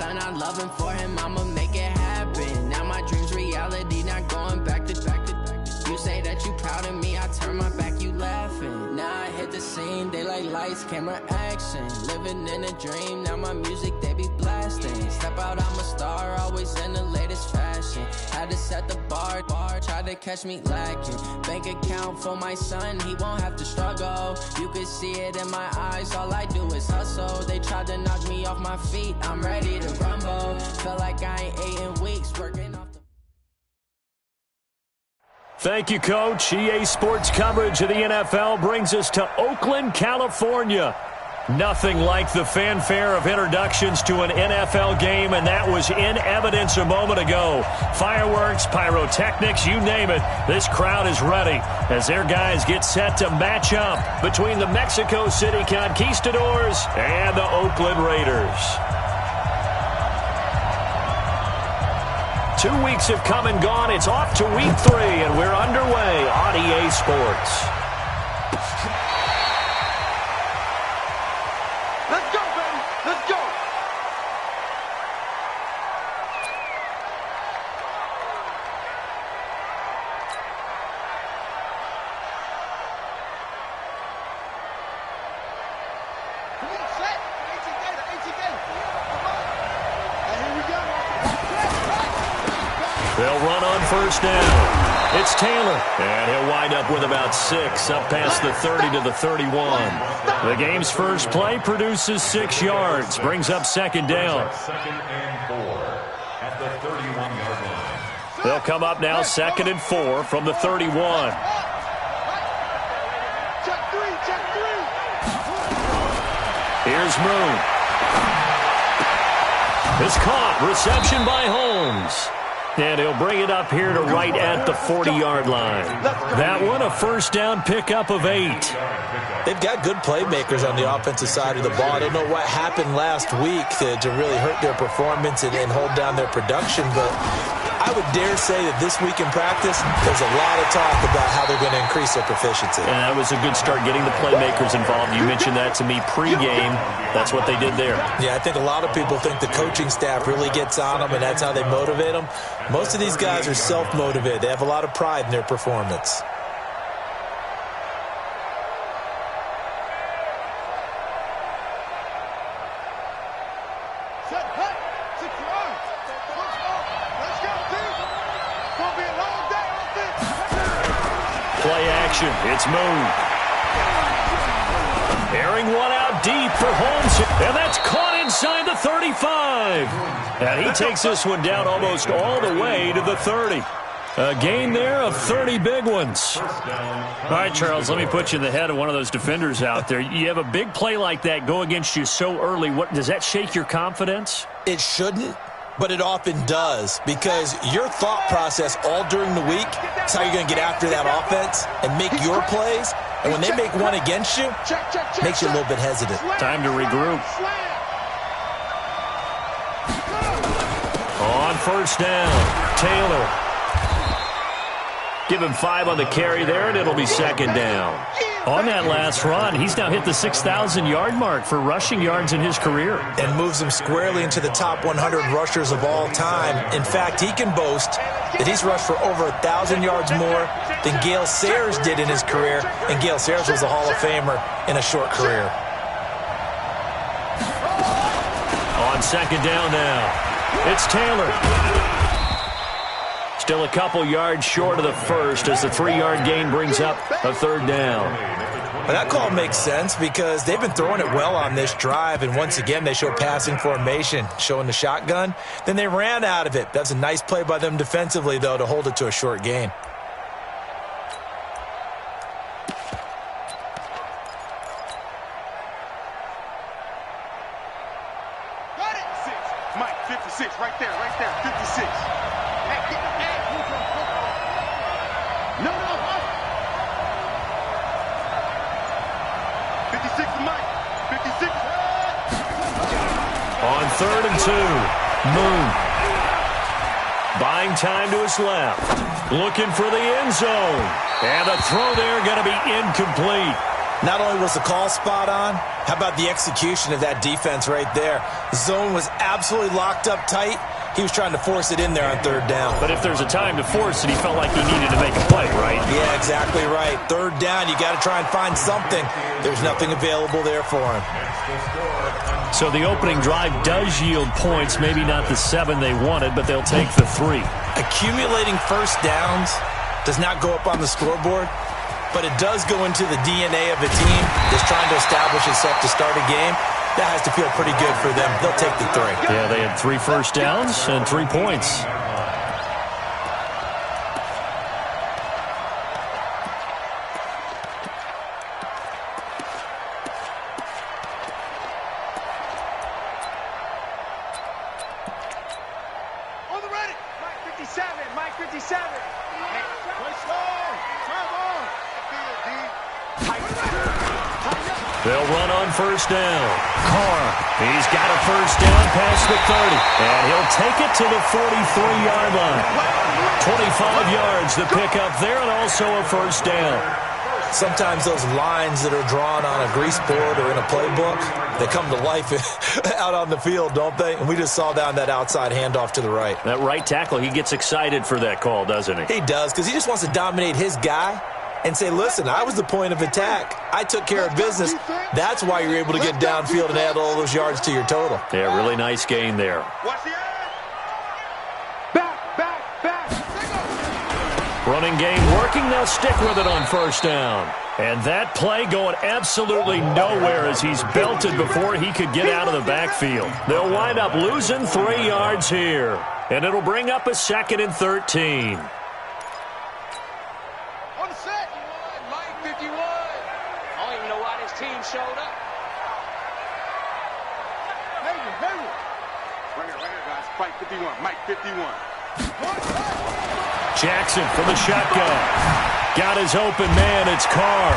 son, I'm loving for him, I'ma make it happen. Now my dream's reality, not going back to. You say that you proud of me, I turn my back, you laughing. Now I hit the scene, they like lights, camera, action. Living in a dream, now my music, they be blasting. Step out, I'm a star, always in the latest fashion. Had to set the bar, try to catch me lacking. Bank account for my son, he won't have to struggle. You can see it in my eyes, all I do is hustle. They tried to knock me off my feet, I'm ready to rumble. Felt like I ain't ate in weeks, working off the... Thank you, Coach. EA Sports coverage of the NFL brings us to Oakland, California. Nothing like the fanfare of introductions to an NFL game, and that was in evidence a moment ago. Fireworks, pyrotechnics, you name it. This crowd is ready as their guys get set to match up between the Mexico City Conquistadors and the Oakland Raiders. 2 weeks have come and gone. It's off to week 3, and we're underway on EA Sports. Let's go, baby. Let's go. Come on, set. ATK. Come on. And here we go. They'll run on first down. It's Taylor, and he'll wind up with about 6, up past the 30 to the 31. The game's first play produces 6 yards, brings up second down. Second and 4 at the 31-yard line. They'll come up now second and 4 from the 31. Check three. Here's Moon. It's caught. Reception by Holmes. And he'll bring it up here to right at the 40-yard line. That one, a first down pickup of 8. They've got good playmakers on the offensive side of the ball. I don't know what happened last week to really hurt their performance and hold down their production, but I would dare say that this week in practice, there's a lot of talk about how they're going to increase their proficiency. And that was a good start, getting the playmakers involved. You mentioned that to me pregame. That's what they did there. Yeah, I think a lot of people think the coaching staff really gets on them, and that's how they motivate them. Most of these guys are self-motivated. They have a lot of pride in their performance. Play action. It's Moon. Airing one out deep for Holmes. And that's caught inside the 35. And he takes this one down almost all the way to the 30. A gain there of 30 big ones. All right, Charles, let me put you in the head of one of those defenders out there. You have a big play like that go against you so early. What does that shake your confidence? It shouldn't, but it often does, because your thought process all during the week is how you're going to get after that offense and make your plays. And when they make one against you, it makes you a little bit hesitant. Time to regroup. On first down, Taylor. Give him 5 on the carry there, and it'll be second down. On that last run, he's now hit the 6,000-yard mark for rushing yards in his career. And moves him squarely into the top 100 rushers of all time. In fact, he can boast that he's rushed for over 1,000 yards more than Gale Sayers did in his career, and Gale Sayers was a Hall of Famer in a short career. On second down now, it's Taylor. Still a couple yards short of the first as the 3-yard gain brings up a third down. But that call makes sense because they've been throwing it well on this drive, and once again they show passing formation, showing the shotgun. Then they ran out of it. That's a nice play by them defensively, though, to hold it to a short gain. Got it. Mike, 56, right there, 56. No. 56 to Mike. 56. On third and 2, Moon. Buying time to his left. Looking for the end zone. And the throw there going to be incomplete. Not only was the call spot on, how about the execution of that defense right there? The zone was absolutely locked up tight. He was trying to force it in there on third down. But if there's a time to force it, he felt like he needed to make a play, right? Yeah, exactly right. Third down, you got to try and find something. There's nothing available there for him. So the opening drive does yield points, maybe not the 7 they wanted, but they'll take the 3. Accumulating first downs does not go up on the scoreboard, but it does go into the DNA of a team that's trying to establish itself to start a game. That has to feel pretty good for them. They'll take the 3. Yeah, they had 3 first downs and 3 points. On the ready. Mike 57. Mike 57. Push on. Turn on. They'll run on first down. Carr, he's got a first down past the 30. And he'll take it to the 43-yard line. 25 yards to pick up there and also a first down. Sometimes those lines that are drawn on a grease board or in a playbook, they come to life out on the field, don't they? And we just saw down that outside handoff to the right. That right tackle, he gets excited for that call, doesn't he? He does, because he just wants to dominate his guy and say, listen, I was the point of attack. I took care of business. That's why you're able to get downfield and add all those yards to your total. Yeah, really nice gain there. Watch the end. Back, back, back. Running game working. They'll stick with it on first down. And that play going absolutely nowhere as he's belted before he could get out of the backfield. They'll wind up losing 3 yards here. And it'll bring up a 2nd and 13. On the set. Mike 51. I don't even know why this team showed up. Hey. Right here, guys. Mike 51. Mike 51. Jackson from the shotgun. Got his open man. It's Carr.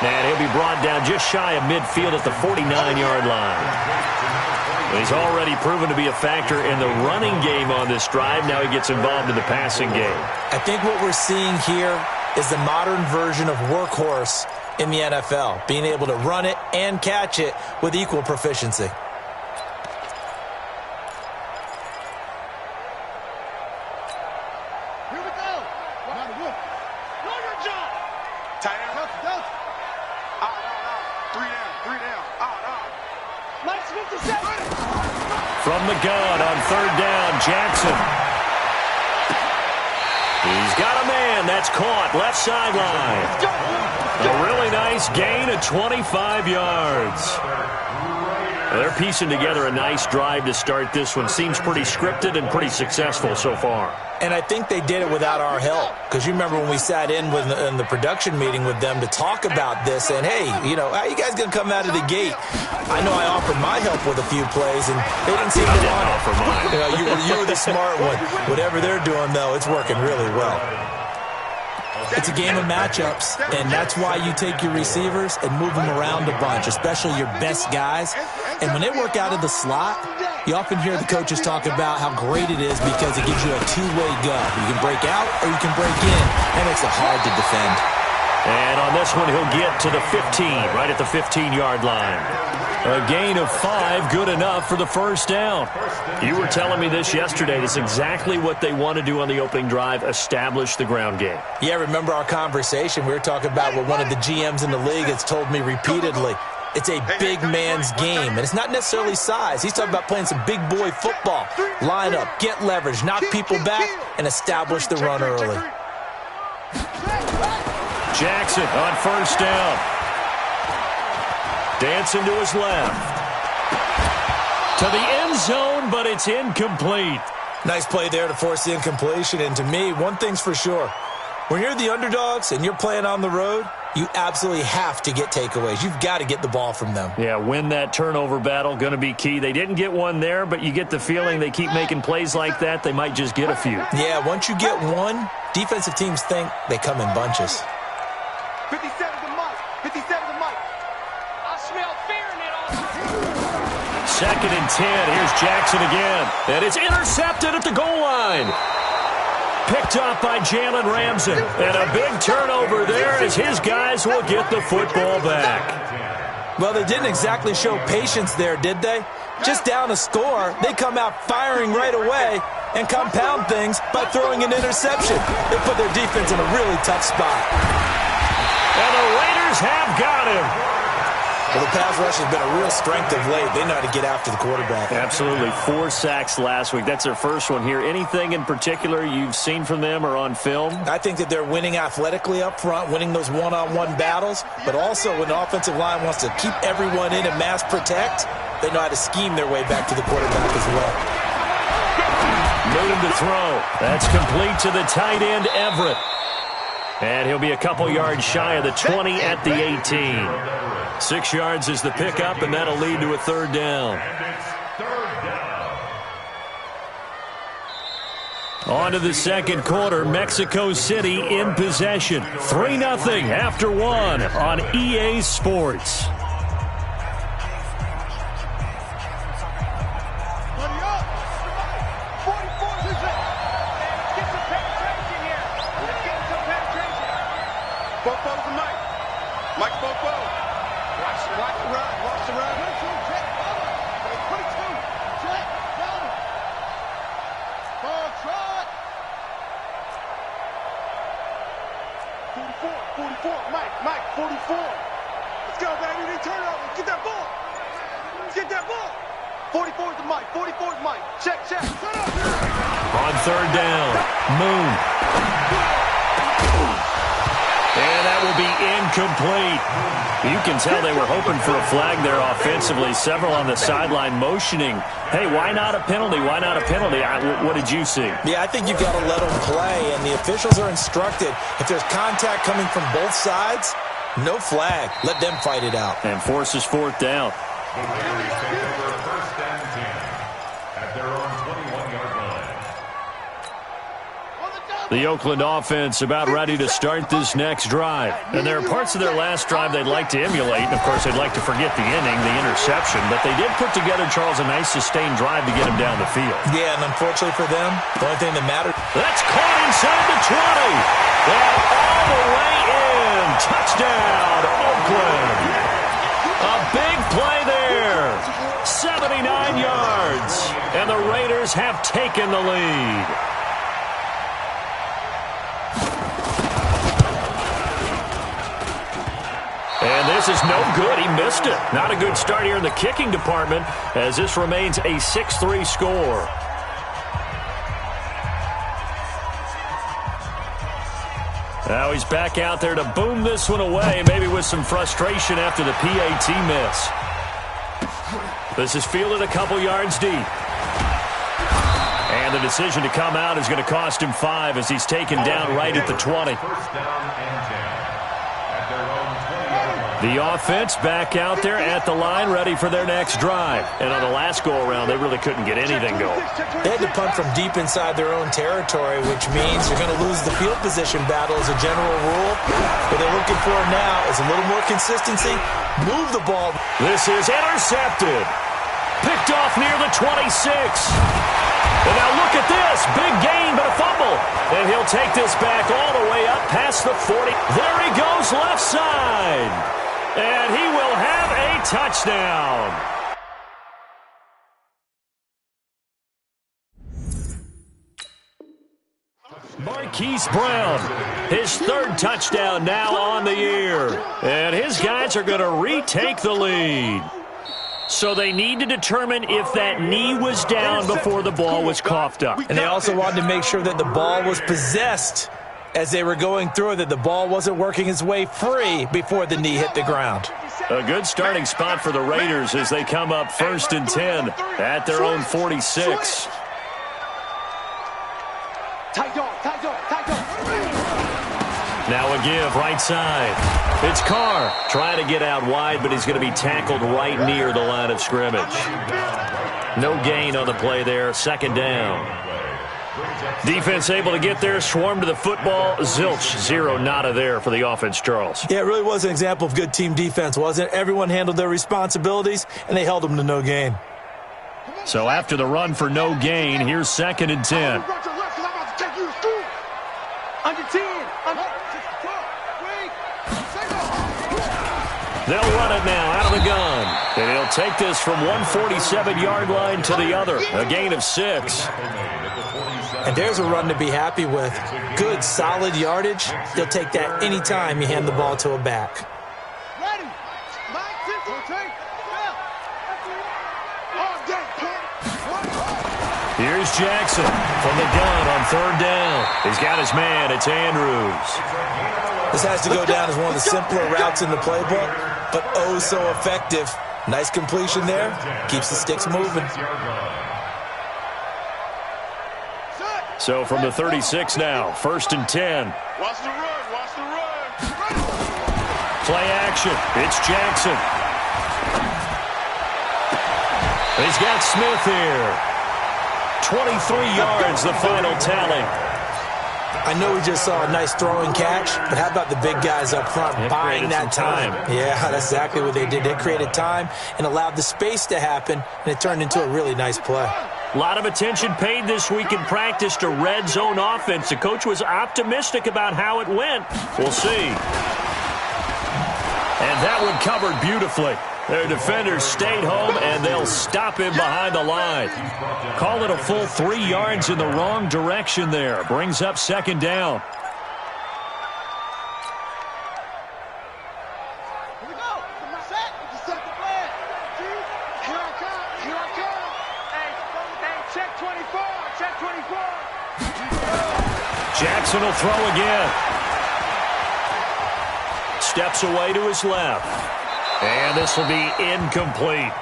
And he'll be brought down just shy of midfield at the 49-yard line. He's already proven to be a factor in the running game on this drive. Now he gets involved in the passing game. I think what we're seeing here is the modern version of workhorse in the NFL, being able to run it and catch it with equal proficiency. From the gun on third down, Jackson. He's got a man. That's caught. Left sideline. A really nice gain of 25 yards. They're piecing together a nice drive to start this one. Seems pretty scripted and pretty successful so far. And I think they did it without our help. Because you remember when we sat in the production meeting with them to talk about this, and hey, you know, how are you guys going to come out of the gate? I know I offered my help with a few plays, and they didn't seem to want it. Offer mine. You know, you were the smart one. Whatever they're doing, though, it's working really well. It's a game of matchups, and that's why you take your receivers and move them around a bunch, especially your best guys. And when they work out of the slot, you often hear the coaches talk about how great it is because it gives you a two-way go. You can break out or you can break in. That makes it hard to defend. And on this one, he'll get to the 15, right at the 15-yard line. A gain of 5, good enough for the first down. You were telling me this yesterday. That's exactly what they want to do on the opening drive, establish the ground game. Yeah, remember our conversation? We were talking about what one of the GMs in the league has told me repeatedly. It's a big man's game, and it's not necessarily size. He's talking about playing some big boy football. Line up, get leverage, knock people back, and establish the run early. Jackson on first down. Dancing to his left. To the end zone, but it's incomplete. Nice play there to force the incompletion, and to me, one thing's for sure. When you're the underdogs and you're playing on the road, you absolutely have to get takeaways. You've got to get the ball from them. Yeah, win that turnover battle, going to be key. They didn't get one there, but you get the feeling they keep making plays like that, they might just get a few. Yeah, once you get one, defensive teams think they come in bunches. 57 to Mike. 57 to Mike. I smell fear in it all. 2nd and 10. Here's Jackson again. And it's intercepted at the goal line. Picked off by Jalen Ramsey. And a big turnover there as his guys will get the football back. Well, they didn't exactly show patience there, did they? Just down a score, they come out firing right away and compound things by throwing an interception. They put their defense in a really tough spot. And the Raiders have got him. Well, the pass rush has been a real strength of late. They know how to get after the quarterback. Absolutely. 4 sacks last week. That's their first one here. Anything in particular you've seen from them or on film? I think that they're winning athletically up front, winning those one-on-one battles, but also when the offensive line wants to keep everyone in and mass protect, they know how to scheme their way back to the quarterback as well. Moon to throw. That's complete to the tight end, Everett. And he'll be a couple yards shy of the 20 at the 18. 6 yards is the pickup, and that'll lead to a third down. On to the second quarter, Mexico City in possession. 3-0 after 1 on EA Sports. Mike, 44. Let's go, baby. They turn it over. Get that ball. Get that ball. 44 is the Mike. 44 is Mike. Check. On third down, Moon. And that will be incomplete. You can tell they were hoping for a flag there offensively. Several on the sideline motioning. Hey, why not a penalty? Why not a penalty? What did you see? Yeah, I think you've got to let them play, and the officials are instructed. If there's contact coming from both sides, no flag. Let them fight it out. And forces fourth down. The Raiders take over first and 10 at their own 21-yard line. The Oakland offense about ready to start this next drive. And there are parts of their last drive they'd like to emulate. And, of course, they'd like to forget the inning, the interception. But they did put together, Charles, a nice sustained drive to get him down the field. Yeah, and unfortunately for them, the only thing that mattered. That's caught inside the 20. And all the way in. Touchdown, Oakland. A big play there. 79 yards. And the Raiders have taken the lead. And this is no good. He missed it. Not a good start here in the kicking department as this remains a 6-3 score. Now he's back out there to boom this one away, maybe with some frustration after the PAT miss. This is fielded a couple yards deep. And the decision to come out is going to cost him 5 as he's taken down right at the 20. First down and 10 at their own 20-yard line. The offense back out there at the line, ready for their next drive. And on the last go-around, they really couldn't get anything going. They had to punt from deep inside their own territory, which means you're going to lose the field position battle as a general rule. What they're looking for now is a little more consistency. Move the ball. This is intercepted. Picked off near the 26. And now look at this. Big gain, but a fumble. And he'll take this back all the way up past the 40. There he goes, left side. And he will have a touchdown. Marquise Brown, his third touchdown now on the year. And his guys are going to retake the lead. So they need to determine if that knee was down before the ball was coughed up. And they also wanted to make sure that the ball was possessed as they were going through, that the ball wasn't working its way free before the knee hit the ground. A good starting spot for the Raiders as they come up 1st and 10 at their own 46. Now a give, right side. It's Carr trying to get out wide, but he's going to be tackled right near the line of scrimmage. No gain on the play there, 2nd down. Defense able to get there, swarm to the football. Zilch, 0 nada there for the offense, Charles. Yeah, it really was an example of good team defense, wasn't it? Everyone handled their responsibilities, and they held them to no gain. So after the run for no gain, here's 2nd and 10. They'll run it now out of the gun. And he'll take this from 147-yard line to the other. A gain of 6. And there's a run to be happy with. Good, solid yardage. He'll take that anytime you hand the ball to a back. Here's Jackson from the gun on 3rd down. He's got his man. It's Andrews. This has to go down as one of the simpler routes in the playbook, but oh so effective. Nice completion there. Keeps the sticks moving. So from the 36 now, 1st and 10. Watch the run, watch the run. Play action. It's Jackson. He's got Smith here. 23 yards, the final tally. I know we just saw a nice throwing catch, but how about the big guys up front buying that time? Yeah, that's exactly what they did. They created time and allowed the space to happen, and it turned into a really nice play. A lot of attention paid this week in practice to red zone offense. The coach was optimistic about how it went. We'll see. And that one covered beautifully. Their defenders stayed home, and they'll stop him behind the line. Call it a full 3 yards in the wrong direction there. Brings up 2nd down. Here we go. Set. Set the plan. Here I come. Here I come. Hey, check 24. Check 24. Jackson will throw again. Steps away to his left. And this will be incomplete.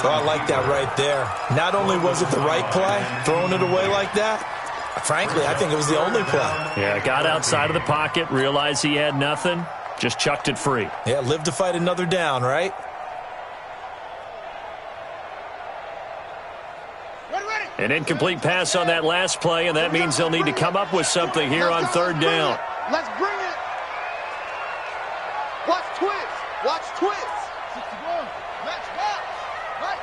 Oh, I like that right there. Not only was it the right play, throwing it away like that, frankly, I think it was the only play. Yeah, got outside of the pocket, realized he had nothing, just chucked it free. Yeah, live to fight another down, right? An incomplete pass on that last play, and that means they'll need to come up with something here on 3rd down. Let's bring it. Watch twist. Watch twist. 61. Match box. Right.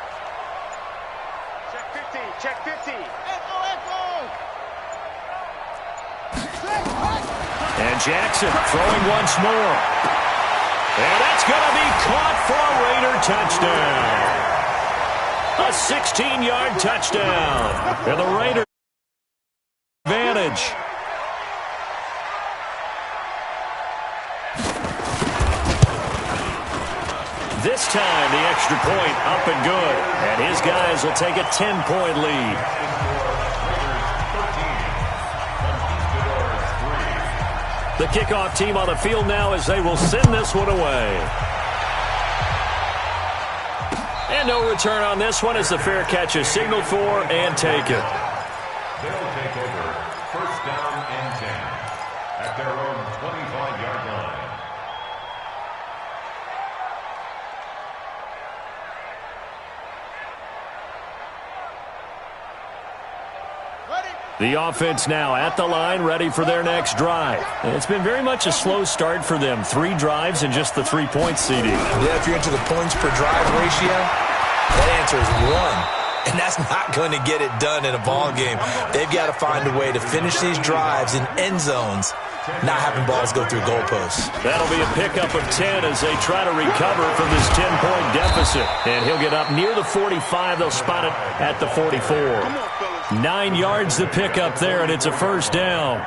Check 50. Check 50. Echo, echo. And Jackson throwing once more. And that's going to be caught for a Raider touchdown. A 16-yard touchdown. And the Raiders advantage. This time, the extra point up and good. And his guys will take a 10-point lead. The kickoff team on the field now as they will send this one away. And no return on this one as the fair catch is signaled for and taken. They'll take over 1st down and 10 at their own 25-yard line. The offense now at the line, ready for their next drive. It's been very much a slow start for them. 3 drives and just the 3-point CD. Yeah, if you're into the points per drive ratio, that answer is 1. And that's not going to get it done in a ball game. They've got to find a way to finish these drives in end zones, not having balls go through goalposts. That'll be a pickup of 10 as they try to recover from this 10-point deficit. And he'll get up near the 45. They'll spot it at the 44. 9 yards to pick up there, and it's a 1st down.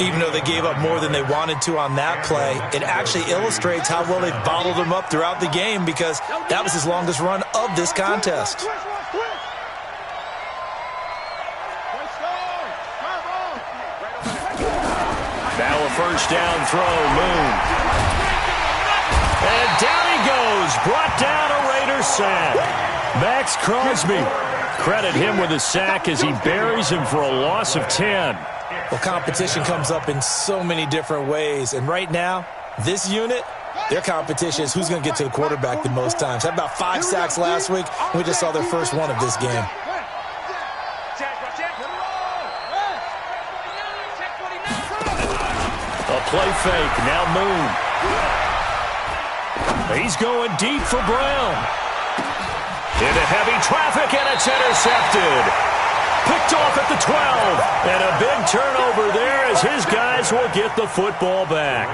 Even though they gave up more than they wanted to on that play, it actually illustrates how well they've bottled him up throughout the game because that was his longest run of this contest. Now a 1st down throw, Moon. And down he goes, brought down a Raider sack. Max Crosby. Credit him with a sack as he buries him for a loss of 10. Well, competition comes up in so many different ways. And right now, this unit, their competition is who's going to get to the quarterback the most times. Had about 5 sacks last week. We just saw their first one of this game. A play fake. Now Moon. He's going deep for Brown. Into heavy traffic, and it's intercepted. Picked off at the 12. And a big turnover there as his guys will get the football back.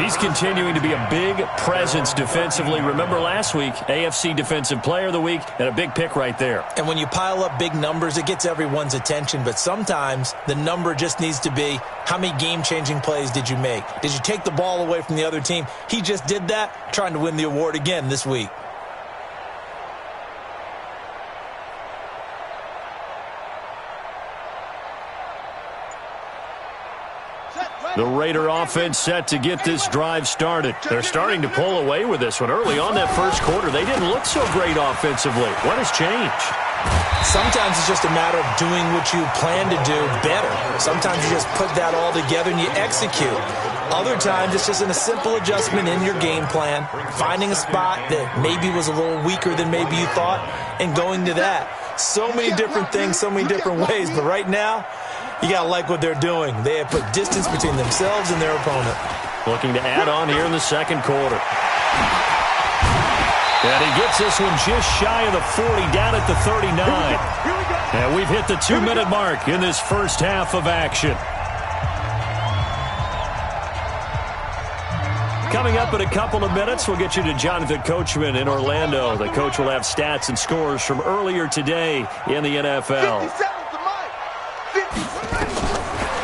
He's continuing to be a big presence defensively. Remember last week, AFC Defensive Player of the Week, and a big pick right there. And when you pile up big numbers, it gets everyone's attention. But sometimes the number just needs to be, how many game-changing plays did you make? Did you take the ball away from the other team? He just did that, trying to win the award again this week. The Raider offense set to get this drive started. They're starting to pull away with this one. Early on that first quarter, they didn't look so great offensively. What has changed? Sometimes it's just a matter of doing what you plan to do better. Sometimes you just put that all together and you execute. Other times it's just in a simple adjustment in your game plan, finding a spot that maybe was a little weaker than maybe you thought, and going to that. So many different things, so many different ways, but right now, you got to like what they're doing. They have put distance between themselves and their opponent. Looking to add on here in the second quarter. And he gets this one just shy of the 40, down at the 39. And we've hit the 2-minute mark in this first half of action. Coming up in a couple of minutes, we'll get you to Jonathan Coachman in Orlando. The coach will have stats and scores from earlier today in the NFL.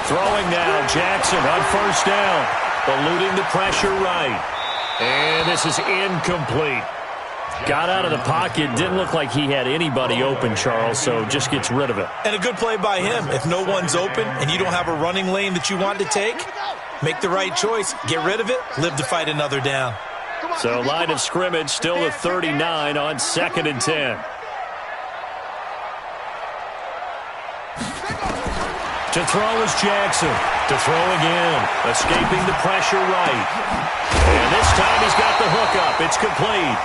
Throwing now, Jackson on first down, eluding the pressure right. And this is incomplete. Got out of the pocket, didn't look like he had anybody open, Charles, so just gets rid of it. And a good play by him. If no one's open and you don't have a running lane that you want to take, make the right choice, get rid of it, live to fight another down. So line of scrimmage still the 39 on 2nd and 10. To throw is Jackson. To throw again. Escaping the pressure right. And this time he's got the hook up. It's complete.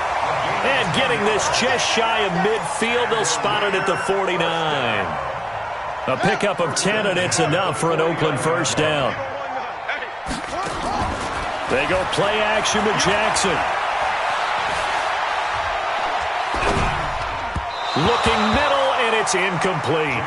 And getting this just shy of midfield. They'll spot it at the 49. A pickup of 10, and it's enough for an Oakland first down. They go play action with Jackson. Looking middle, and it's incomplete.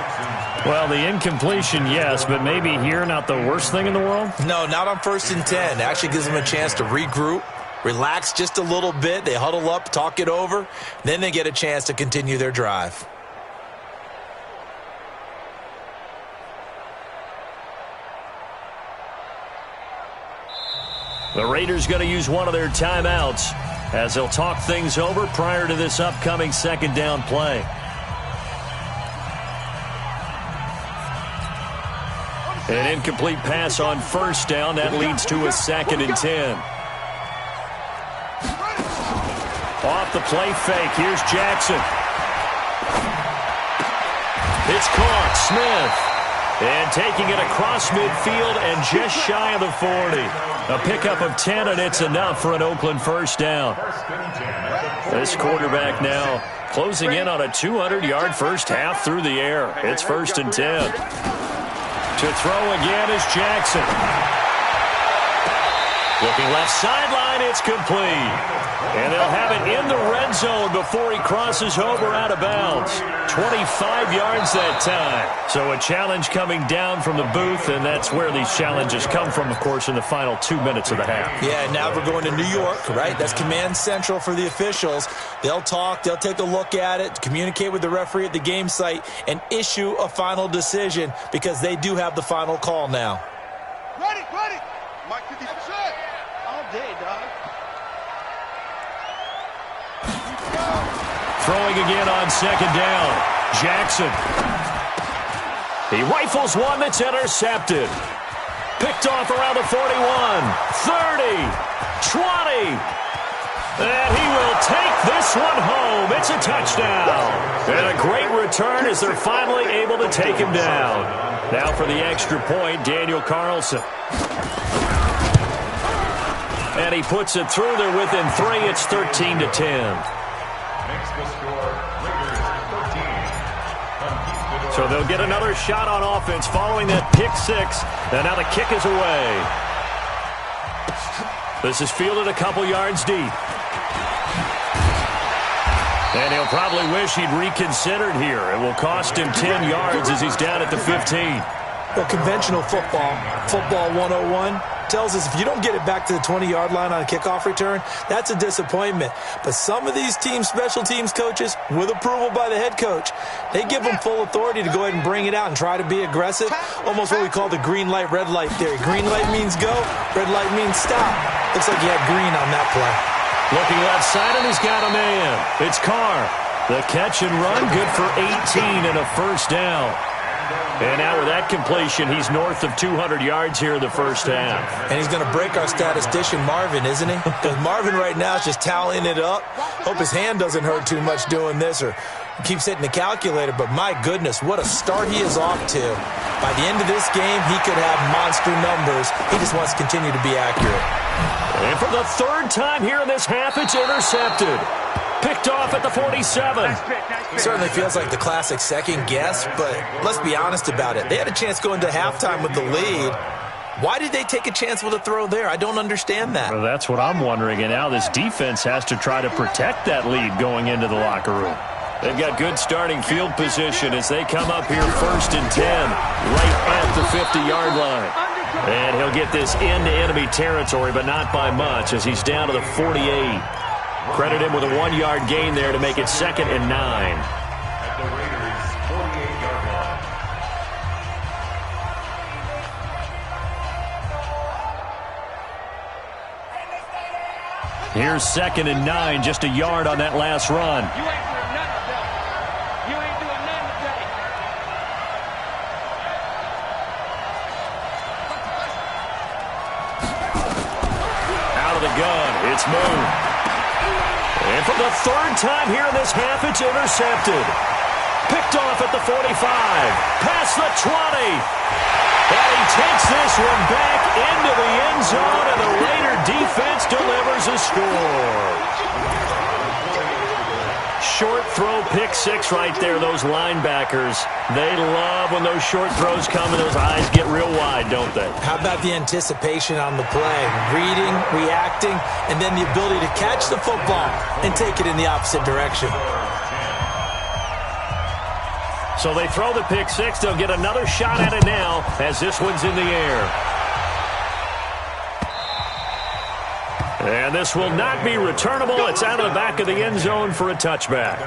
Well, the incompletion, yes, but maybe here not the worst thing in the world? No, not on 1st and 10. It actually gives them a chance to regroup, relax just a little bit. They huddle up, talk it over. Then they get a chance to continue their drive. The Raiders going to use one of their timeouts as they'll talk things over prior to this upcoming second down play. An incomplete pass on first down. That leads to a 2nd and 10. Off the play fake. Here's Jackson. It's caught. Smith. And taking it across midfield and just shy of the 40. A pickup of 10, and it's enough for an Oakland first down. This quarterback now closing in on a 200-yard first half through the air. It's 1st and 10. To throw again is Jackson. Looking left sideline, it's complete. And they'll have it in the red zone before he crosses over out of bounds. 25 yards that time. So a challenge coming down from the booth, and that's where these challenges come from, of course, in the final 2 minutes of the half. Yeah, now we're going to New York, right? That's command central for the officials. They'll talk, they'll take a look at it, communicate with the referee at the game site, and issue a final decision because they do have the final call now. Ready. Mike 50%. All day, dog. Throwing again on second down. Jackson. He rifles one that's intercepted. Picked off around the 41, 30, 20. And he will take this one home. It's a touchdown. And a great return as they're finally able to take him down. Now for the extra point, Daniel Carlson. And he puts it through. They're within 3. It's 13-10. Makes the score Raiders 13. So they'll get another shot on offense following that pick 6. And now the kick is away. This is fielded a couple yards deep. And he'll probably wish he'd reconsidered here. It will cost him 10 yards as he's down at the 15. Well, conventional football 101, tells us if you don't get it back to the 20-yard line on a kickoff return, that's a disappointment. But some of these special teams coaches, with approval by the head coach, they give them full authority to go ahead and bring it out and try to be aggressive, almost what we call the green light, red light theory. Green light means go, red light means stop. Looks like he had green on that play. Looking left side, and he's got a man. It's Carr. The catch and run, good for 18 and a first down. And now with that completion, he's north of 200 yards here in the first half. And he's going to break our statistician Marvin, isn't he? Because Marvin right now is just tallying it up. Hope his hand doesn't hurt too much doing this, or keeps hitting the calculator. But my goodness, what a start he is off to. By the end of this game, he could have monster numbers. He just wants to continue to be accurate. And for the third time here in this half, it's intercepted. Picked off at the 47. Certainly feels like the classic second guess, but let's be honest about it. They had a chance going to halftime with the lead. Why did they take a chance with a throw there? I don't understand that. Well, that's what I'm wondering, and now this defense has to try to protect that lead going into the locker room. They've got good starting field position as they come up here 1st and 10, right at the 50-yard line. And he'll get this into enemy territory, but not by much, as he's down to the 48. Credit him with a 1-yard gain there to make it 2nd and 9. At the Raiders' 48-yard line. Here's 2nd and 9, just a yard on that last run. You ain't doing nothing today. You ain't doing nothing today. Out of the gun, it's Moon. And for the third time here in this half, it's intercepted. Picked off at the 45. Past the 20. And he takes this one back into the end zone, and the Raider defense delivers a score. Short throw, pick six right there, those linebackers. They love when those short throws come and those eyes get real wide, don't they? How about the anticipation on the play? Reading, reacting, and then the ability to catch the football and take it in the opposite direction. So they throw the pick six. They'll get another shot at it now as this one's in the air. And this will not be returnable. It's out of the back of the end zone for a touchback.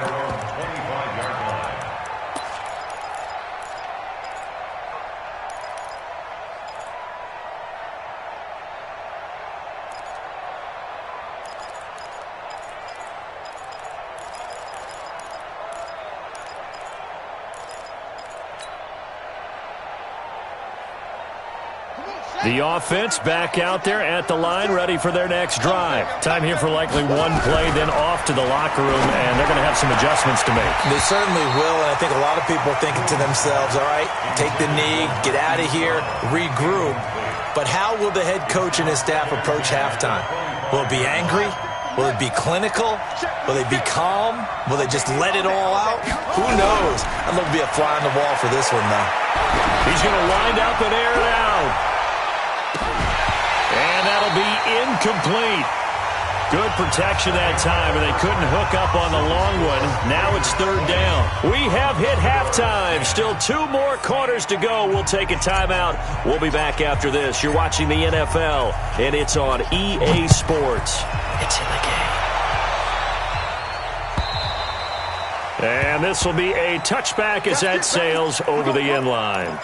The offense back out there at the line, ready for their next drive. Time here for likely one play, then off to the locker room, and they're going to have some adjustments to make. They certainly will, and I think a lot of people are thinking to themselves, all right, take the knee, get out of here, regroup. But how will the head coach and his staff approach halftime? Will it be angry? Will it be clinical? Will they be calm? Will they just let it all out? Who knows? I'd love to be a fly on the wall for this one, though. He's going to wind up and air it out. And that'll be incomplete. Good protection that time, and they couldn't hook up on the long one. Now it's third down. We have hit halftime. Still 2 more quarters to go. We'll take a timeout. We'll be back after this. You're watching the NFL, and it's on EA Sports. It's in the game. And this will be a touchback as that sails over the end line.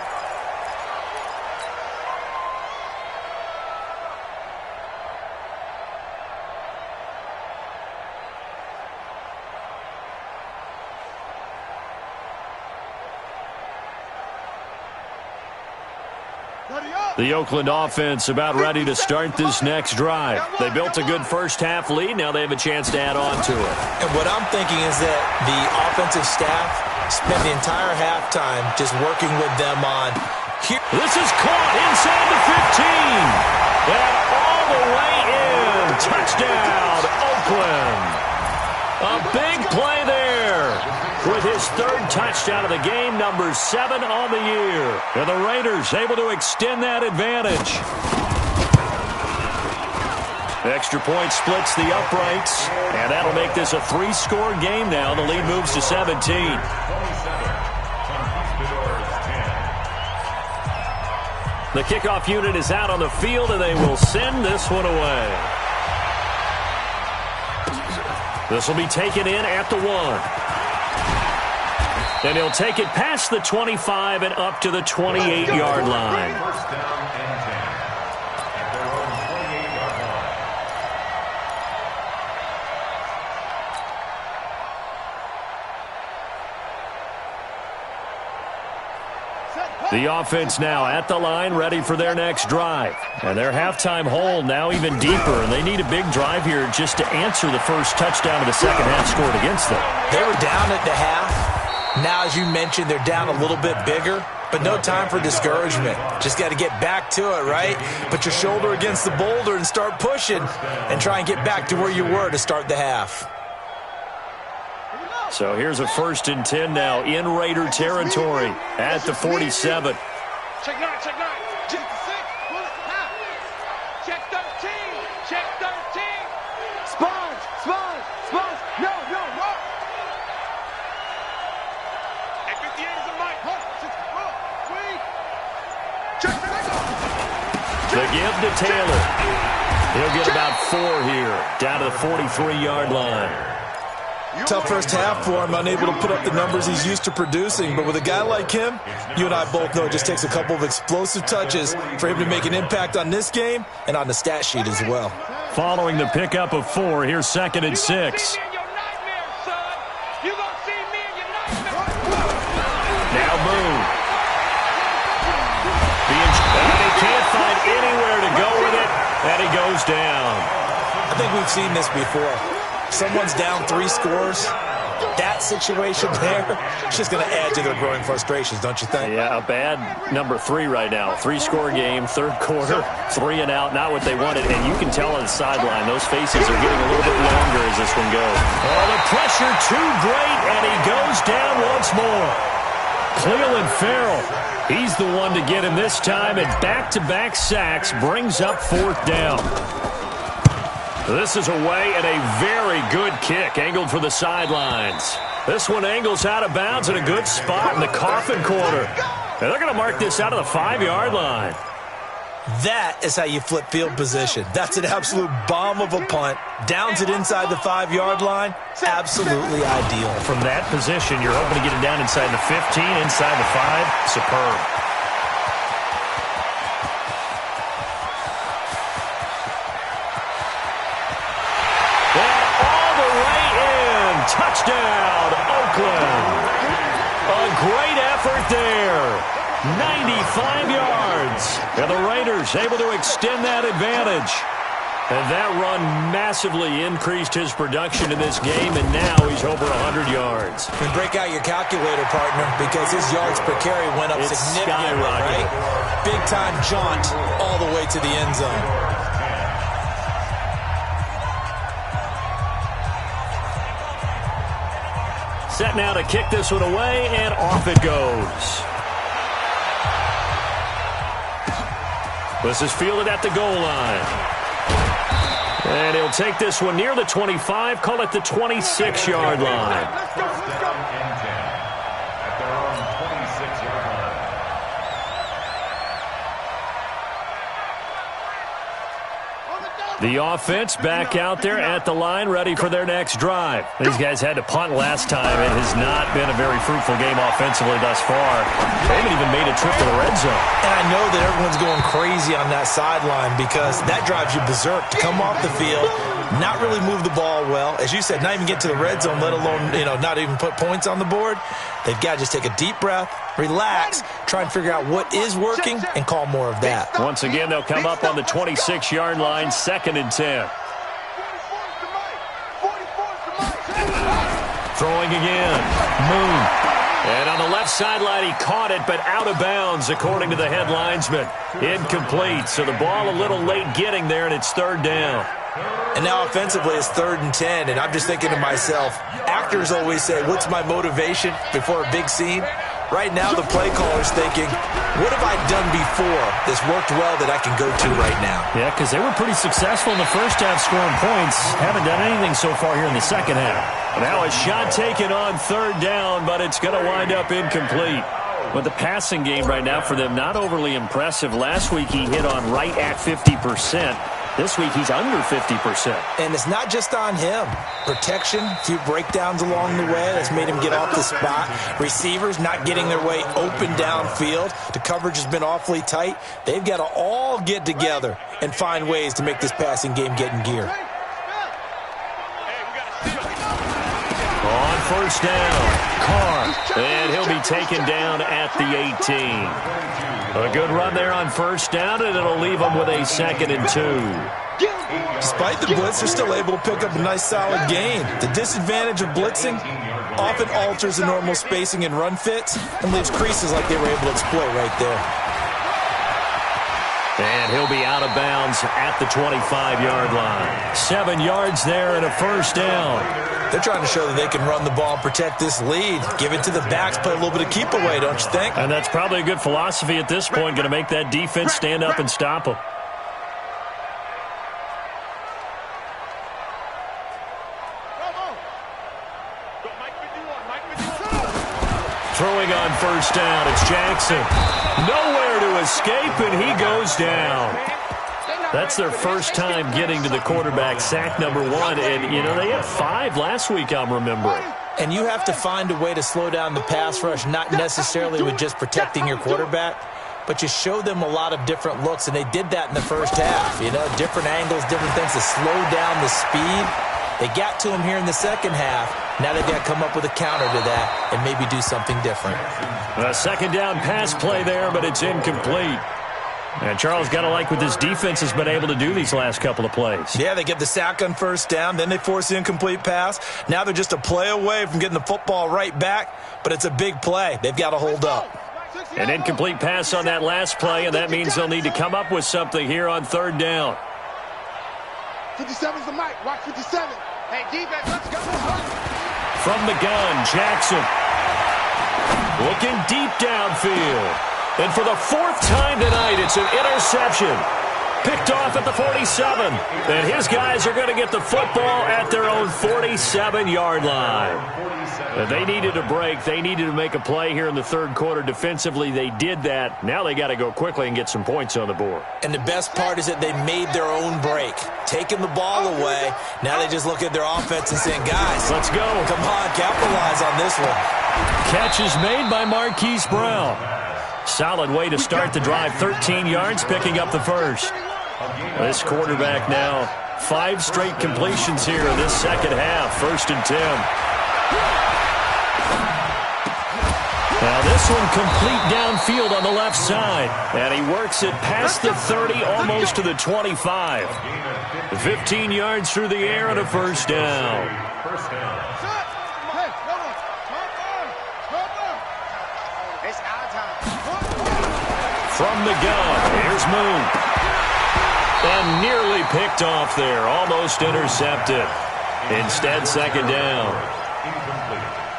The Oakland offense about ready to start this next drive. They built a good first half lead. Now they have a chance to add on to it. And what I'm thinking is that the offensive staff spent the entire halftime just working with them on here. This is caught inside the 15. And all the way in. Touchdown, Oakland. A big play there. With his third touchdown of the game, number 7 on the year. And the Raiders able to extend that advantage. Extra point splits the uprights, and that'll make this a 3-score game now. The lead moves to 17. The kickoff unit is out on the field, and they will send this one away. This will be taken in at the 1. And he'll take it past the 25 and up to the 28-yard line. First down and 10 at their own 28-yard line. The offense now at the line, ready for their next drive. And their halftime hole now even deeper, and they need a big drive here just to answer the first touchdown of the second half scored against them. They were down at the half. Now, as you mentioned, they're down a little bit bigger, but no time for discouragement. Just got to get back to it, right? Put your shoulder against the boulder and start pushing and try and get back to where you were to start the half. So here's a 1st and 10 now in Raider territory at the 47. Check 9, check 9. Check 6. Pull it. Half. Check 13. Check 13. Sponge. Sponge. Sponge. No, no, no. Hey, 58 is a mic. Check the The give to Taylor. He'll get about 4 here, down to the 43-yard line. Tough first half for him, unable to put up the numbers he's used to producing. But with a guy like him, you and I both know it just takes a couple of explosive touches for him to make an impact on this game and on the stat sheet as well. Following the pickup of 4, here's 2nd and 6. Now Boone. And he can't find anywhere to go with it, and he goes down. I think we've seen this before. Someone's down 3 scores. That situation there, it's just going to add to their growing frustrations, don't you think? Yeah, a bad number 3 right now. 3-score game, 3rd quarter, 3 and out, not what they wanted. And you can tell on the sideline, those faces are getting a little bit longer as this one goes. Oh, the pressure too great, and he goes down once more. Cleveland Farrell, he's the one to get him this time, and back-to-back sacks brings up 4th down. This is away and a very good kick, angled for the sidelines. This one angles out of bounds in a good spot in the coffin corner. And they're going to mark this out of the 5-yard line. That is how you flip field position. That's an absolute bomb of a punt. Downs it inside the 5-yard line. Absolutely ideal. From that position, you're hoping to get it down inside the 15, inside the 5. Superb. Touchdown, Oakland. A great effort there. 95 yards. And the Raiders able to extend that advantage. And that run massively increased his production in this game, and now he's over 100 yards. And break out your calculator, partner, because his yards per carry went up significantly, right? Big-time jaunt all the way to the end zone. Set now to kick this one away, and off it goes. This is fielded at the goal line. And he'll take this one near the 25, call it the 26-yard line. First down and 10 at their own 26-yard line. The offense back out there at the line, ready for their next drive. These guys had to punt last time. It has not been a very fruitful game offensively thus far. They haven't even made a trip to the red zone. And I know that everyone's going crazy on that sideline because that drives you berserk to come off the field, not really move the ball well. As you said, not even get to the red zone, let alone, not even put points on the board. They've got to just take a deep breath, relax, try and figure out what is working, and call more of that. Once again, they'll come up on the 26-yard line, 2nd and 10. Throwing again. Moon. And on the left sideline, he caught it, but out of bounds, according to the head linesman. Incomplete, so the ball a little late getting there, and it's 3rd down. And now offensively, it's 3rd and 10, and I'm just thinking to myself, actors always say, what's my motivation before a big scene? Right now, the play caller's thinking, what have I done before that's worked well that I can go to right now? Yeah, because they were pretty successful in the first half scoring points. Haven't done anything so far here in the second half. Now a shot taken on 3rd down, but it's going to wind up incomplete. Well, the passing game right now for them, not overly impressive. Last week he hit on right at 50%. This week he's under 50%. And it's not just on him. Protection, a few breakdowns along the way that's made him get off the spot. Receivers not getting their way open downfield. The coverage has been awfully tight. They've got to all get together and find ways to make this passing game get in gear. On first down, Carr, and he'll be taken down at the 18. A good run there on first down, and it'll leave them with a 2nd and 2. Despite the blitz, they're still able to pick up a nice solid gain. The disadvantage of blitzing often alters the normal spacing and run fits and leaves creases like they were able to exploit right there. And he'll be out of bounds at the 25-yard line. 7 yards there and a first down. They're trying to show that they can run the ball and protect this lead. Give it to the backs, play a little bit of keep away, don't you think? And that's probably a good philosophy at this point, going to make that defense stand up and stop them. Throwing on first down, it's Jackson. Nowhere to escape, and he goes down. That's their first time getting to the quarterback, sack number 1. And, you know, they had 5 last week, I'm remembering. And you have to find a way to slow down the pass rush, not necessarily with just protecting your quarterback, but you show them a lot of different looks, and they did that in the first half. You know, different angles, different things to slow down the speed. They got to him here in the second half. Now they've got to come up with a counter to that and maybe do something different. A second down pass play there, but it's incomplete. And Charles, got to like what this defense has been able to do these last couple of plays. Yeah, they get the sack on first down, then they force the incomplete pass. Now they're just a play away from getting the football right back, but it's a big play. They've got to hold up. An incomplete pass on that last play, and that means they'll need to come up with something here on third down. 57's the mic. Watch 57. Hey, defense, let's go. From the gun, Jackson. Looking deep downfield. And for the 4th time tonight, it's an interception. Picked off at the 47. And his guys are going to get the football at their own 47-yard line. And they needed a break. They needed to make a play here in the third quarter defensively. They did that. Now they got to go quickly and get some points on the board. And the best part is that they made their own break. Taking the ball away. Now they just look at their offense and saying, guys, let's go. Come on, capitalize on this one. Catch is made by Marquise Brown. Solid way to start the drive. 13 yards, picking up the first. This quarterback now, 5 straight completions here in this second half. 1st and 10. Now this one complete downfield on the left side. And he works it past the 30, almost to the 25. 15 yards through the air and a first down. From the gun, here's Moon. And nearly picked off there, almost intercepted. Instead, second down.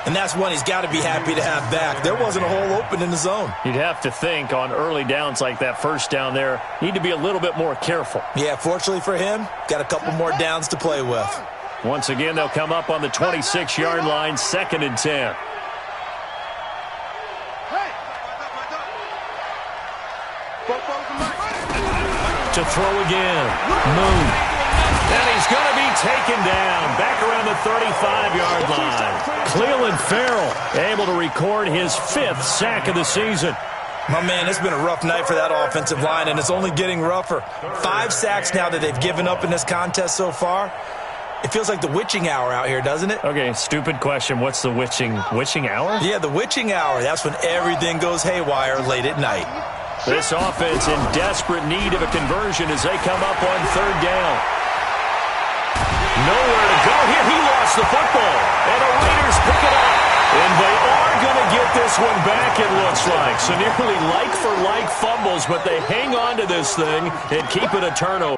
And that's one he's got to be happy to have back. There wasn't a hole open in the zone. You'd have to think on early downs like that first down there, need to be a little bit more careful. Yeah, fortunately for him, got a couple more downs to play with. Once again, they'll come up on the 26-yard line, 2nd and 10. To throw again. Moon. And he's going to be taken down. Back around the 35-yard line. Clelin Ferrell able to record his 5th sack of the season. My man, it's been a rough night for that offensive line, and it's only getting rougher. 5 sacks now that they've given up in this contest so far. It feels like the witching hour out here, doesn't it? Okay, stupid question. What's the witching hour? Yeah, the witching hour. That's when everything goes haywire late at night. This offense in desperate need of a conversion as they come up on third down. Nowhere to go here. He lost the football. And the Raiders pick it up. And they are going to get this one back, it looks like. So nearly like-for-like fumbles, but they hang on to this thing and keep it a turnover.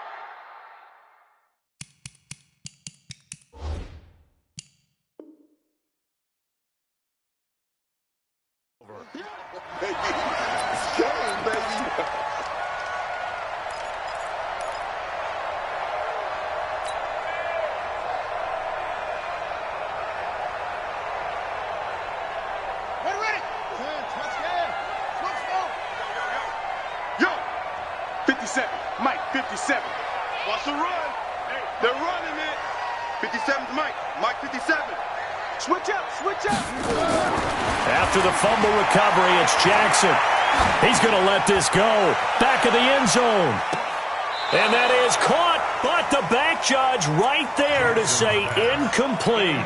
57. Watch the run. They're running it. 57's Mike. Mike 57. Switch up, switch up. After the fumble recovery, it's Jackson. He's going to let this go. Back of the end zone. And that is caught, but the back judge right there to say incomplete.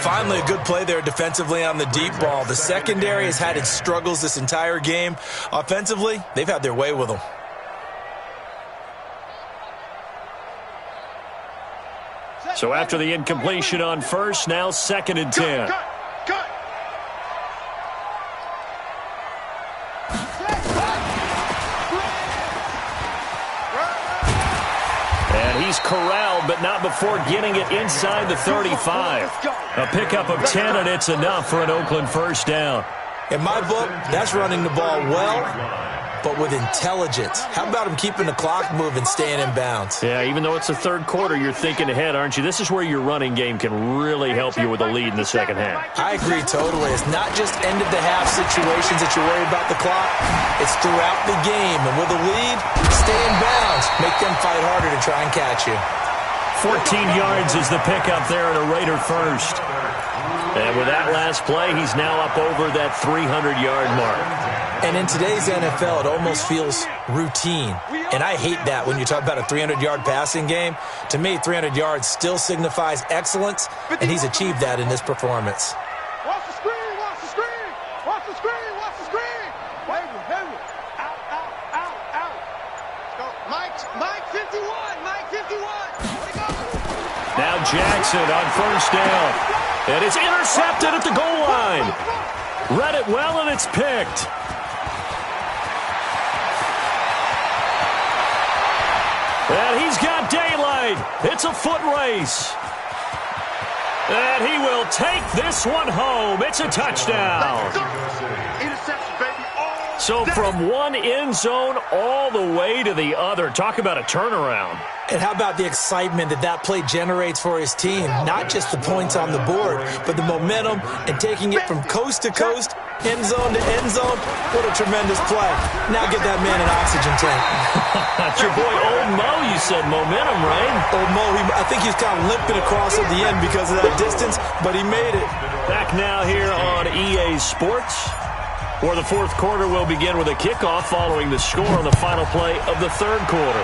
Finally, a good play there defensively on the deep ball. The secondary has had its struggles this entire game. Offensively, they've had their way with them. So after the incompletion on first, now 2nd and 10. Cut. And he's corralled, but not before getting it inside the 35. A pickup of 10, and it's enough for an Oakland first down. In my book, that's running the ball well, but with intelligence. How about him keeping the clock moving, staying in bounds? Yeah, even though it's the third quarter, you're thinking ahead, aren't you? This is where your running game can really help you with a lead in the second half. I agree totally. It's not just end-of-the-half situations that you're worried about the clock. It's throughout the game. And with a lead, stay in bounds. Make them fight harder to try and catch you. 14 yards is the pickup there at a Raider first. And with that last play, he's now up over that 300-yard mark. And in today's NFL, it almost feels routine. And I hate that when you talk about a 300-yard passing game. To me, 300 yards still signifies excellence, and he's achieved that in this performance. Watch the screen, watch the screen. Watch the screen, watch the screen. Wait. Out. Let's go. Mike 51, Mike 51. Let it go. Now Jackson on first down. And it's intercepted at the goal line. Read it well, and it's picked. And he's got daylight. It's a foot race. And he will take this one home. It's a touchdown. Interception, baby. So from one end zone all the way to the other. Talk about a turnaround. And how about the excitement that play generates for his team? Not just the points on the board, but the momentum and taking it from coast to coast, end zone to end zone. What a tremendous play. Now get that man an oxygen tank. That's your boy Old Mo. You said momentum, right? Old Mo, I think he was kind of limping across at the end because of that distance, but he made it. Back now here on EA Sports, where the fourth quarter will begin with a kickoff following the score on the final play of the third quarter.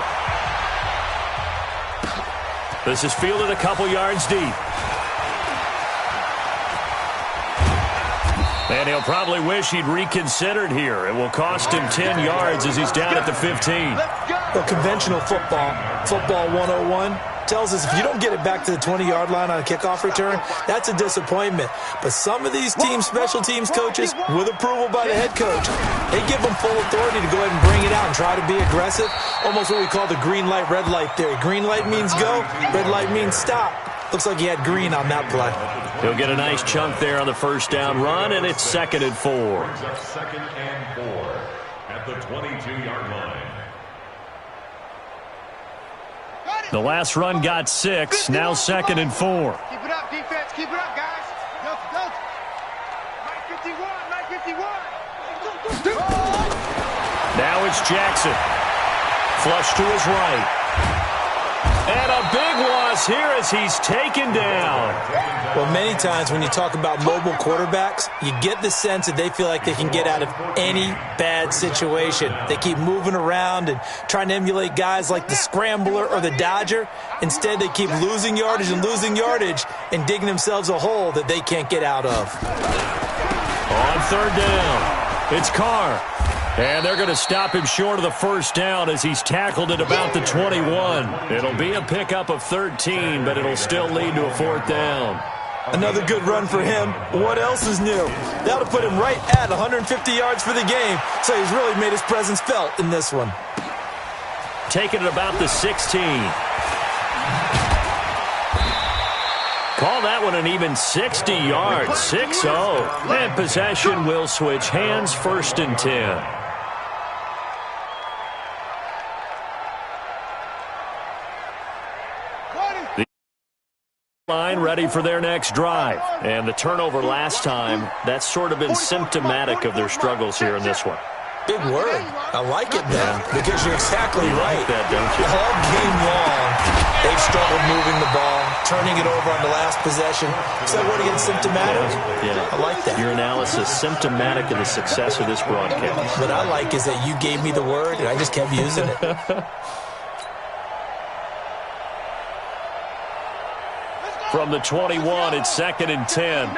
This is fielded a couple yards deep. And he'll probably wish he'd reconsidered here. It will cost him 10 yards as he's down at the 15. Well, conventional football 101, tells us if you don't get it back to the 20-yard line on a kickoff return, that's a disappointment. But some of these teams, special teams coaches, with approval by the head coach, they give them full authority to go ahead and bring it out and try to be aggressive. Almost what we call the green light, red light theory. Green light means go, red light means stop. Looks like he had green on that play. He'll get a nice chunk there on the first down run, and it's 2nd and 4. Second and 4 at the 22-yard line. The last run got 6, now 2nd and 4. Keep it up, defense. Keep it up, guys. Go. Mike 51, Mike 51. Now it's Jackson. Flush to his right. And a big loss here as he's taken down. Well, many times when you talk about mobile quarterbacks, you get the sense that they feel like they can get out of any bad situation. They keep moving around and trying to emulate guys like the Scrambler or the Dodger. Instead, they keep losing yardage and digging themselves a hole that they can't get out of. On third down, it's Carr. And they're going to stop him short of the first down as he's tackled at about the 21. It'll be a pickup of 13, but it'll still lead to a fourth down. Another good run for him. What else is new? That'll put him right at 150 yards for the game, so he's really made his presence felt in this one. Taking it about the 16. Call that one an even 60 yards, 6-0. And possession will switch hands, 1st and 10. Line ready for their next drive. And the turnover last time, that's sort of been symptomatic of their struggles here in this one. Big word. I like it now because you're exactly right. Like that, don't you? All game long, they've struggled moving the ball, turning it over on the last possession. Is that word again, symptomatic? Yeah. I like that. Your analysis symptomatic of the success of this broadcast. What I like is that you gave me the word and I just kept using it. From the 21, it's 2nd and 10.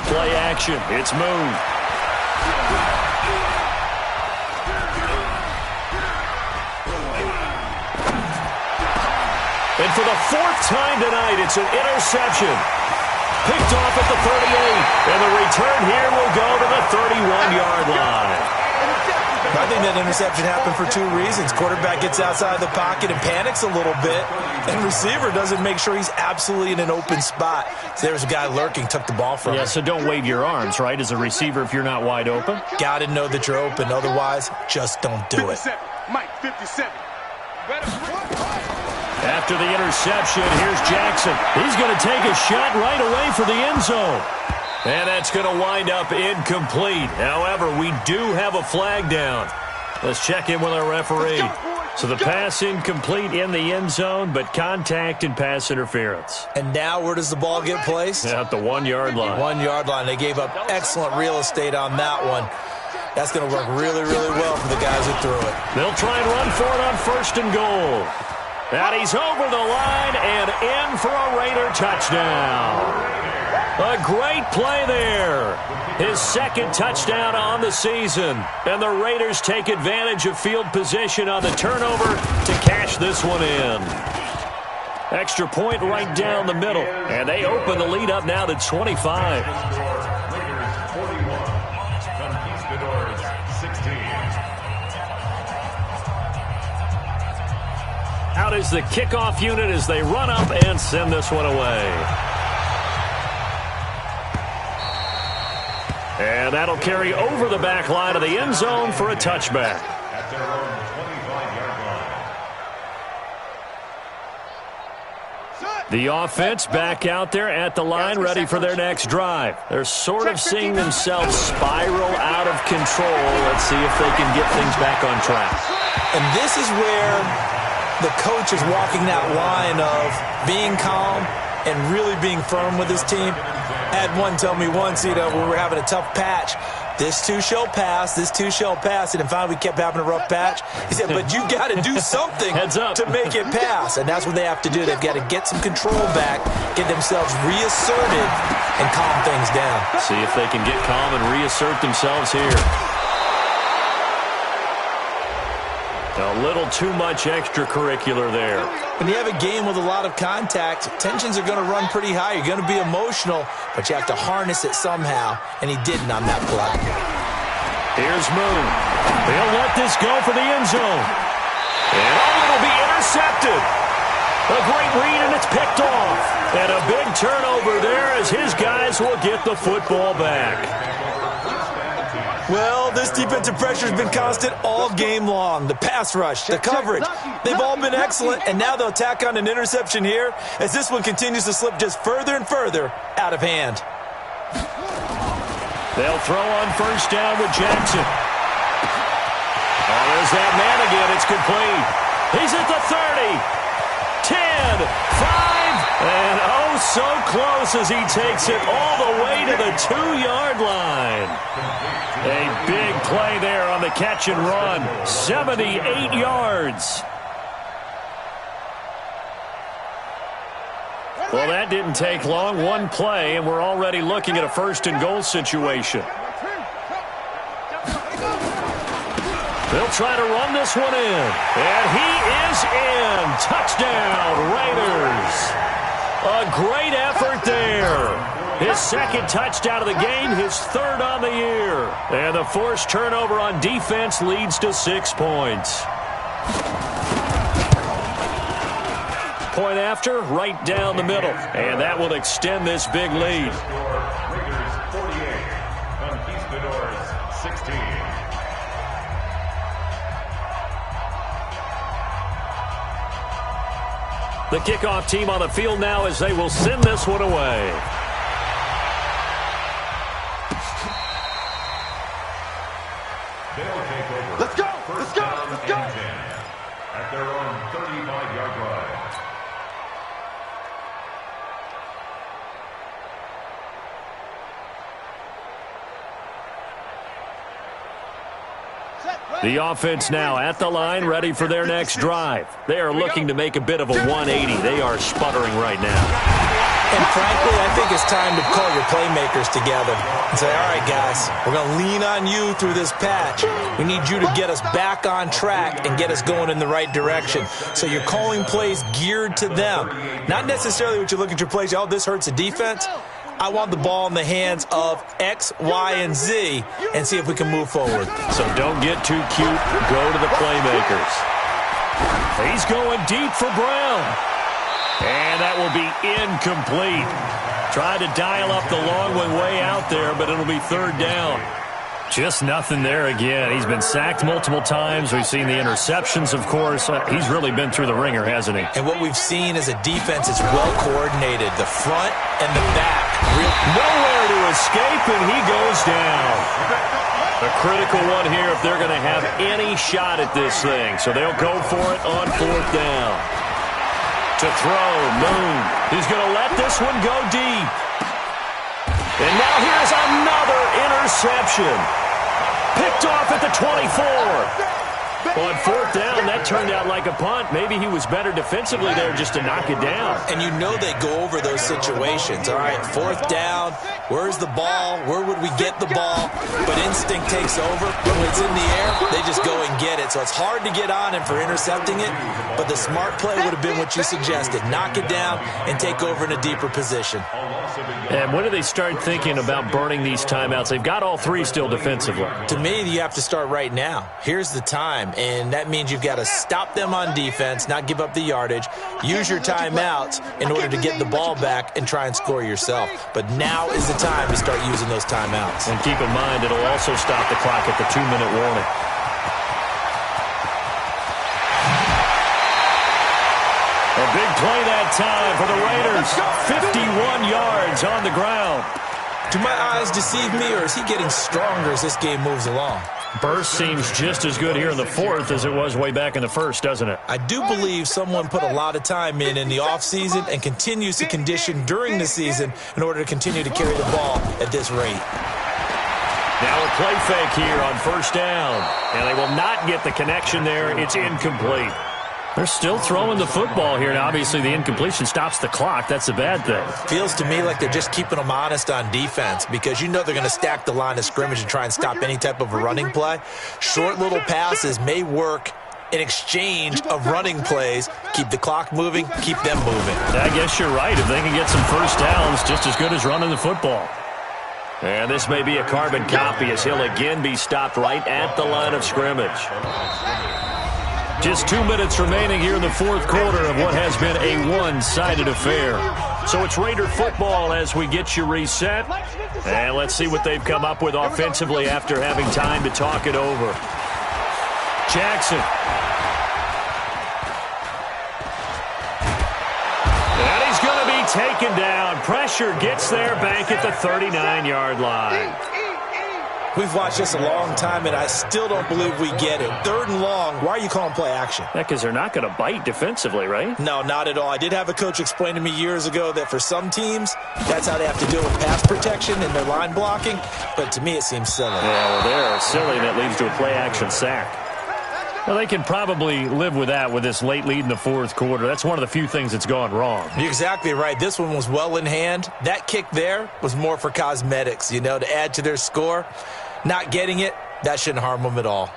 Play action. It's Moon. And for the 4th time tonight, it's an interception. Picked off at the 38. And the return here will go to the 31-yard line. I think that interception happened for 2 reasons. Quarterback gets outside the pocket and panics a little bit, and receiver doesn't make sure he's absolutely in an open spot. So there's a guy lurking, took the ball from him. Yeah, so don't wave your arms, right, as a receiver if you're not wide open? Got to know that you're open. Otherwise, just don't do it. 57. Mike, 57. After the interception, here's Jackson. He's going to take a shot right away for the end zone. And that's going to wind up incomplete. However, we do have a flag down. Let's check in with our referee. So the pass incomplete in the end zone, but contact and pass interference. And now where does the ball get placed? At the 1-yard line. 1-yard line. They gave up excellent real estate on that one. That's going to work really, really well for the guys who threw it. They'll try and run for it on 1st and goal. And he's over the line and in for a Raider touchdown. A great play there. His 2nd touchdown on the season. And the Raiders take advantage of field position on the turnover to cash this one in. Extra point right down the middle. And they open the lead up now to 25. Raiders 41, Conquistadors 16. Out is the kickoff unit as they run up and send this one away. And that'll carry over the back line of the end zone for a touchback. At their own 25-yard line. The offense back out there at the line, ready for their next drive. They're sort of seeing themselves spiral out of control. Let's see if they can get things back on track. And this is where the coach is walking that line of being calm and really being firm with his team. I had one tell me once, when we were having a tough patch, this too shall pass, this too shall pass. And finally we kept having a rough patch. He said, but you got to do something to make it pass. And that's what they have to do. They've got to get some control back, get themselves reasserted, and calm things down. See if they can get calm and reassert themselves here. A little too much extracurricular there. When you have a game with a lot of contact, tensions are going to run pretty high. You're going to be emotional, but you have to harness it somehow, and he didn't on that play. Here's Moon. They'll let this go for the end zone. And it'll be intercepted. A great read, and it's picked off. And a big turnover there as his guys will get the football back. Well, this defensive pressure has been constant all game long. The pass rush, the coverage, they've all been excellent, and now they'll tack on an interception here as this one continues to slip just further and further out of hand. They'll throw on 1st down with Jackson. Oh, there's that man again. It's complete. He's at the 30, 10, 5, and oh, so close as he takes it all the way to the 2-yard line. A big play there on the catch and run. 78 yards. Well, that didn't take long. One play, and we're already looking at a 1st and goal situation. They'll try to run this one in. And he is in. Touchdown, Raiders. A great effort there. His 2nd touchdown of the game, his 3rd on the year. And the forced turnover on defense leads to 6 points. Point after, right down the middle. And that will extend this big lead. Raiders 48, Conquistadors 16. The kickoff team on the field now as they will send this one away. They'll take over. Let's go! First Let's go! down Let's go! and 10 at their own 35-yard line. The offense now at the line, ready for their next drive. They are looking to make a bit of a 180. They are sputtering right now. And frankly, I think it's time to call your playmakers together and say, all right, guys, we're going to lean on you through this patch. We need you to get us back on track and get us going in the right direction. So you're calling plays geared to them. Not necessarily what you look at your plays, oh, this hurts the defense. I want the ball in the hands of X, Y, and Z and see if we can move forward. So don't get too cute. Go to the playmakers. He's going deep for Brown. And that will be incomplete. Tried to dial up the long one way out there, but it'll be third down. Just nothing there again. He's been sacked multiple times. We've seen the interceptions, of course. He's really been through the ringer, hasn't he? And what we've seen is a defense that's well coordinated. The front and the back. Nowhere to escape, and he goes down. A critical one here if they're going to have any shot at this thing. So they'll go for it on fourth down. To throw, Moon. He's going to let this one go deep. And now here's another interception. Picked off at the 24. On fourth down, that turned out like a punt. Maybe he was better defensively there just to knock it down. And you know they go over those situations. All right, fourth down, where's the ball? Where would we get the ball? But instinct takes over. When it's in the air, they just go and get it. So it's hard to get on him for intercepting it, but the smart play would have been what you suggested. Knock it down and take over in a deeper position. And when do they start thinking about burning these timeouts? They've got all three still defensively. To me, you have to start right now. Here's the time, and that means you've got to stop them on defense, not give up the yardage, use your timeouts in order to get the ball back and try and score yourself. But now is the time to start using those timeouts. And keep in mind, it'll also stop the clock at the 2-minute warning. A big play that time for the Raiders. 51 yards on the ground. Do my eyes deceive me, or is he getting stronger as this game moves along? Burst seems just as good here in the fourth as it was way back in the first, doesn't it? I do believe someone put a lot of time in the offseason and continues to condition during the season in order to continue to carry the ball at this rate. Now a play fake here on first down. And they will not get the connection there. It's incomplete. They're still throwing the football here, and obviously the incompletion stops the clock. That's a bad thing. Feels to me like they're just keeping them honest on defense because you know they're going to stack the line of scrimmage and try and stop any type of a running play. Short little passes may work in exchange of running plays. Keep the clock moving, keep them moving. I guess you're right. If they can get some first downs, just as good as running the football. And this may be a carbon copy as he'll again be stopped right at the line of scrimmage. Just 2 minutes remaining here in the fourth quarter of what has been a one-sided affair. So it's Raider football as we get you reset. And let's see what they've come up with offensively after having time to talk it over. Jackson. And he's going to be taken down. Pressure gets there back at the 39-yard line. We've watched this a long time, and I still don't believe we get it. Third and long, why are you calling play action? Yeah, because they're not going to bite defensively, right? No, not at all. I did have a coach explain to me years ago that for some teams, that's how they have to deal with pass protection and their line blocking. But to me, it seems silly. Yeah, well, they're silly, and that leads to a play action sack. Well, they can probably live with that with this late lead in the fourth quarter. That's one of the few things that's gone wrong. You're exactly right. This one was well in hand. That kick there was more for cosmetics, you know, to add to their score. Not getting it, that shouldn't harm them at all.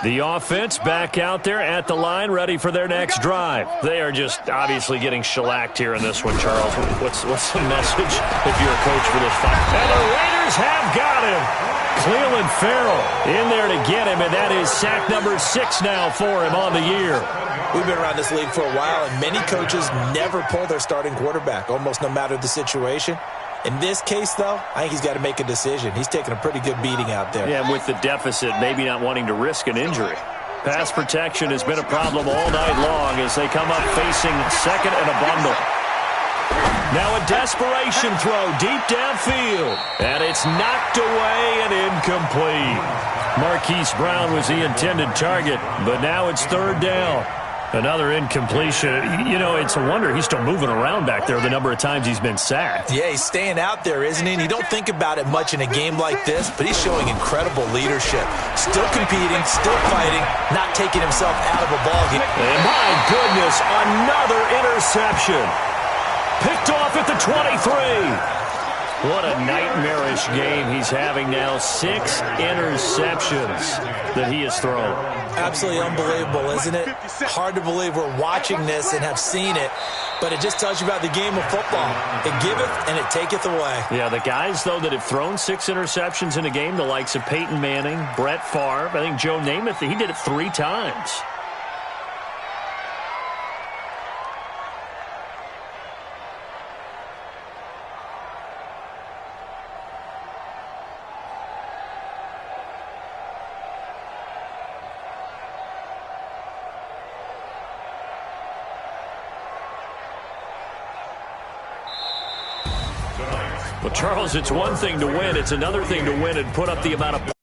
The offense back out there at the line, ready for their next drive. They are just obviously getting shellacked here in this one, Charles. What's the message if you're a coach for this fight? And the Raiders have got him. Cleveland Farrell in there to get him, and that is sack number 6 now for him on the year. We've been around this league for a while, and many coaches never pull their starting quarterback, almost no matter the situation. In this case, though, I think he's got to make a decision. He's taking a pretty good beating out there. Yeah, with the deficit, maybe not wanting to risk an injury. Pass protection has been a problem all night long as they come up facing second and a bundle. Now a desperation throw deep downfield. And it's knocked away and incomplete. Marquise Brown was the intended target, but now it's third down. Another incompletion. You know, it's a wonder he's still moving around back there the number of times he's been sacked. Yeah, he's staying out there, isn't he? And you don't think about it much in a game like this, but he's showing incredible leadership. Still competing, still fighting, not taking himself out of a ball game. And my goodness, another interception. Picked off at the 23. What a nightmarish game he's having now. 6 interceptions that he has thrown. Absolutely unbelievable, isn't it? Hard to believe we're watching this and have seen it, but it just tells you about the game of football. It giveth and it taketh away. Yeah, the guys, though, that have thrown 6 interceptions in a game, the likes of Peyton Manning, Brett Favre, I think Joe Namath, he did it 3 times. Well, Charles, it's one thing to win. It's another thing to win and put up the amount of